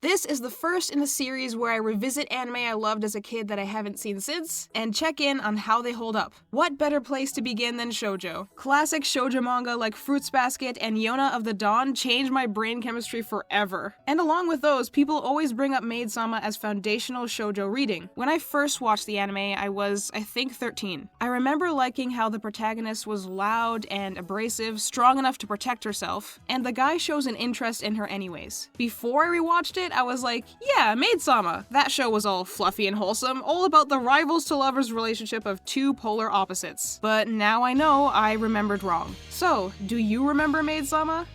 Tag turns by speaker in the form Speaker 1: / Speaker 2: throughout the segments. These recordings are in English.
Speaker 1: This is the first in a series where I revisit anime I loved as a kid that I haven't seen since, and check in on how they hold up. What better place to begin than shoujo? Classic shoujo manga like Fruits Basket and Yona of the Dawn changed my brain chemistry forever. And along with those, people always bring up Maid-Sama as foundational shoujo reading. When I first watched the anime, I was, I think, 13. I remember liking how the protagonist was loud and abrasive, strong enough to protect herself, and the guy shows an interest in her anyways. Before I rewatched it, I was like, yeah, Maid-Sama. That show was all fluffy and wholesome, all about the rivals to lovers relationship of two polar opposites. But now I know I remembered wrong. So, do you remember Maid-Sama?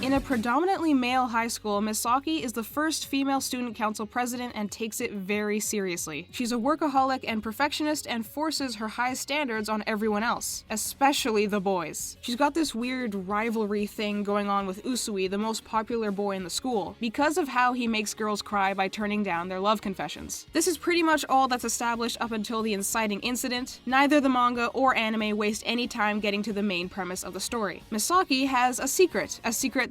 Speaker 1: In a predominantly male high school, Misaki is the first female student council president and takes it very seriously. She's a workaholic and perfectionist and forces her high standards on everyone else, especially the boys. She's got this weird rivalry thing going on with Usui, the most popular boy in the school, because of how he makes girls cry by turning down their love confessions. This is pretty much all that's established up until the inciting incident. Neither the manga or anime waste any time getting to the main premise of the story. Misaki has a secret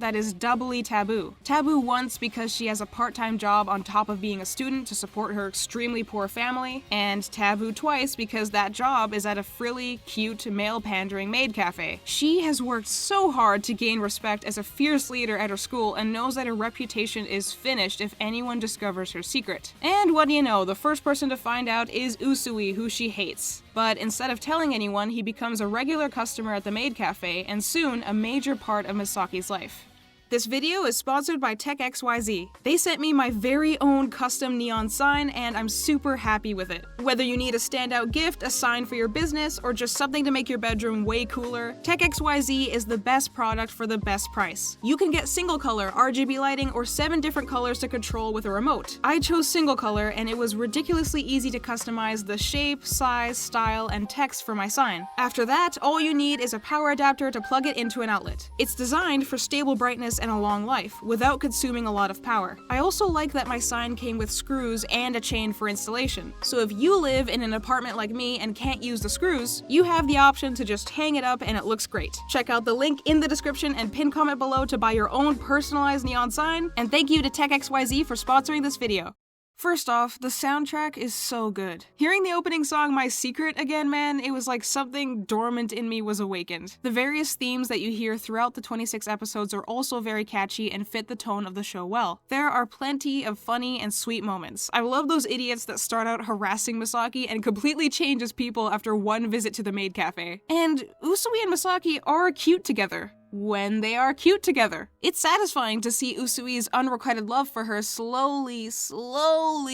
Speaker 1: that is doubly taboo. Taboo once because she has a part-time job on top of being a student to support her extremely poor family, and taboo twice because that job is at a frilly, cute, male-pandering maid cafe. She has worked so hard to gain respect as a fierce leader at her school and knows that her reputation is finished if anyone discovers her secret. And what do you know, the first person to find out is Usui, who she hates. But instead of telling anyone, he becomes a regular customer at the maid cafe and soon a major part of Misaki's life. This video is sponsored by TechXYZ. They sent me my very own custom neon sign and I'm super happy with it. Whether you need a standout gift, a sign for your business, or just something to make your bedroom way cooler, TechXYZ is the best product for the best price. You can get single color, RGB lighting, or 7 different colors to control with a remote. I chose single color and it was ridiculously easy to customize the shape, size, style, and text for my sign. After that, all you need is a power adapter to plug it into an outlet. It's designed for stable brightness and a long life, without consuming a lot of power. I also like that my sign came with screws and a chain for installation, so if you live in an apartment like me and can't use the screws, you have the option to just hang it up and it looks great. Check out the link in the description and pin comment below to buy your own personalized neon sign, and thank you to TechXYZ for sponsoring this video. First off, the soundtrack is so good. Hearing the opening song My Secret again, man, it was like something dormant in me was awakened. The various themes that you hear throughout the 26 episodes are also very catchy and fit the tone of the show well. There are plenty of funny and sweet moments. I love those idiots that start out harassing Misaki and completely change as people after one visit to the maid cafe. And Usui and Misaki are cute together. When they are cute together. It's satisfying to see Usui's unrequited love for her slowly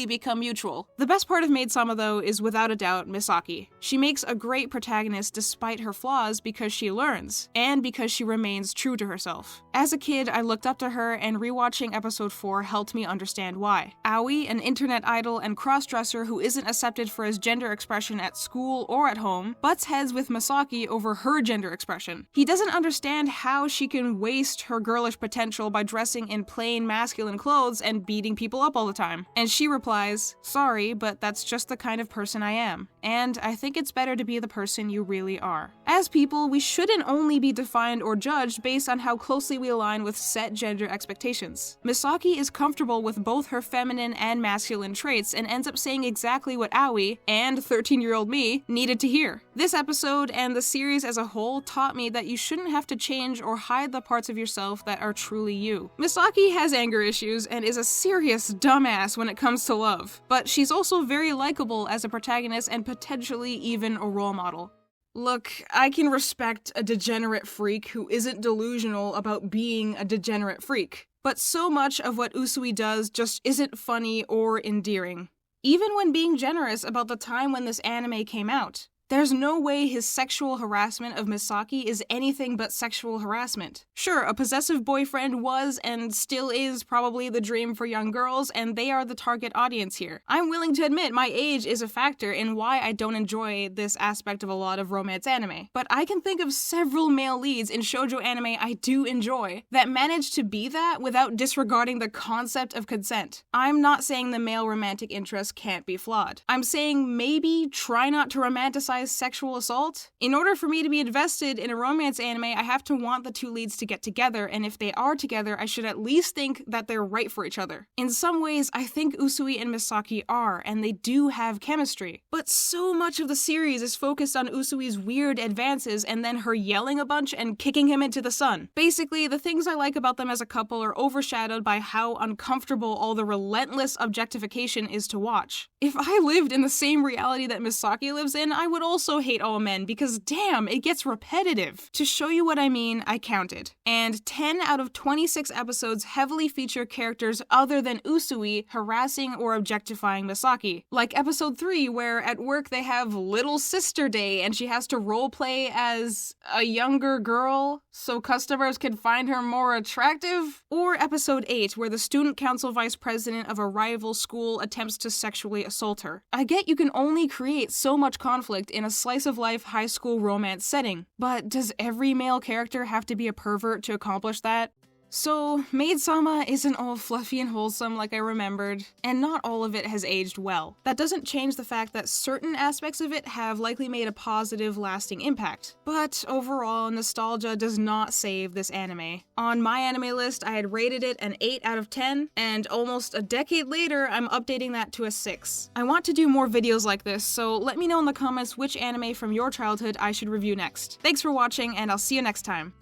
Speaker 1: become mutual. The best part of Maid-Sama though is without a doubt Misaki. She makes a great protagonist despite her flaws because she learns, and because she remains true to herself. As a kid, I looked up to her and rewatching episode 4 helped me understand why. Aoi, an internet idol and cross-dresser who isn't accepted for his gender expression at school or at home, butts heads with Misaki over her gender expression. He doesn't understand how she can waste her girlish potential by dressing in plain masculine clothes and beating people up all the time. And she replies, "Sorry, but that's just the kind of person I am. And I think it's better to be the person you really are." As people, we shouldn't only be defined or judged based on how closely we align with set gender expectations. Misaki is comfortable with both her feminine and masculine traits and ends up saying exactly what Aoi, and 13-year-old me, needed to hear. This episode and the series as a whole taught me that you shouldn't have to change or hide the parts of yourself that are truly you. Misaki has anger issues and is a serious dumbass when it comes to love, but she's also very likable as a protagonist and potentially even a role model. Look, I can respect a degenerate freak who isn't delusional about being a degenerate freak, but so much of what Usui does just isn't funny or endearing. Even when being generous about the time when this anime came out. There's no way his sexual harassment of Misaki is anything but sexual harassment. Sure, a possessive boyfriend was and still is probably the dream for young girls, and they are the target audience here. I'm willing to admit my age is a factor in why I don't enjoy this aspect of a lot of romance anime, but I can think of several male leads in shoujo anime I do enjoy that manage to be that without disregarding the concept of consent. I'm not saying the male romantic interest can't be flawed. I'm saying maybe try not to romanticize sexual assault. In order for me to be invested in a romance anime, I have to want the two leads to get together, and if they are together, I should at least think that they're right for each other. In some ways, I think Usui and Misaki are, and they do have chemistry. But so much of the series is focused on Usui's weird advances and then her yelling a bunch and kicking him into the sun. Basically, the things I like about them as a couple are overshadowed by how uncomfortable all the relentless objectification is to watch. If I lived in the same reality that Misaki lives in, I would also hate all men because damn, it gets repetitive. To show you what I mean, I counted. And 10 out of 26 episodes heavily feature characters other than Usui harassing or objectifying Misaki. Like episode 3, where at work they have Little Sister Day and she has to roleplay as a younger girl so customers can find her more attractive. Or episode 8, where the student council vice president of a rival school attempts to sexually assault her. I get you can only create so much conflict in a slice-of-life high school romance setting, but does every male character have to be a pervert to accomplish that? So, Maid-Sama isn't all fluffy and wholesome like I remembered, and not all of it has aged well. That doesn't change the fact that certain aspects of it have likely made a positive, lasting impact. But overall, nostalgia does not save this anime. On my anime list, I had rated it an 8 out of 10, and almost a decade later, I'm updating that to a 6. I want to do more videos like this, so let me know in the comments which anime from your childhood I should review next. Thanks for watching, and I'll see you next time.